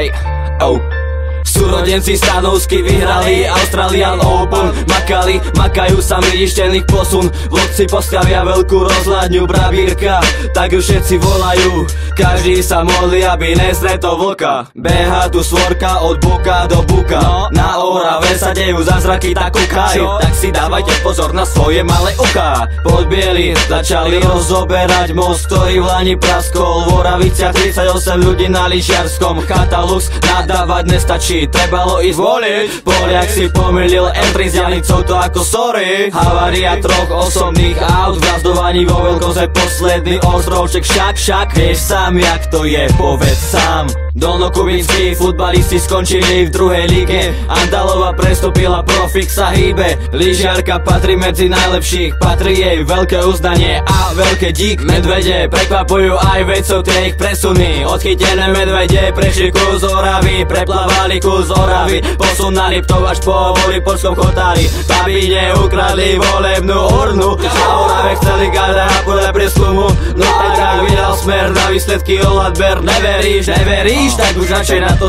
Ej, oh. Súrodenci Stanovsky vyhrali Australian Open. Makajú sa mylištených posun. Vlodci postavia veľkú rozhľadňu Bravírka, tak ju všetci volajú. Každý sa modlí, aby nesretol vlka. Beha tu svorka od buka do buka. Na Orave sa dejú zázraky, tak kúkaj. Tak si dávajte pozor na svoje malé uká. Podbieli začali rozoberať most, ktorý v Lani praskol. V Oraviciach 38 ľudí na lyžiarskom. Chatalux nadávať nestačí, trebalo ísť voliť. Poliak si pomýlil M3 s Janicou, to ako sorry. Havária troch osobných aut, v gazdovaní vo Veľkoze posledný ostrovček. Však vieš sám, jak to je, povedz sám. Dolnokubinskí futbalisti skončili v druhej lige. Andalova prestúpila, profik sa hýbe. Lyžiarka patrí medzi najlepších, patrí jej veľké uznanie a veľké dík. Medvede prekvapujú aj vedcov, tie ich presuny. Odchytené medvede prešli kus Oravy, preplávali kus Oravy, posun na Liptov až po Volipočskom chotári. Babine ukradli volebnú urnu, na Orave chceli garda a podľa prieskumu. No tak vydal Smer na výsledky ohľad ber. Neveríš, tak už radšej na to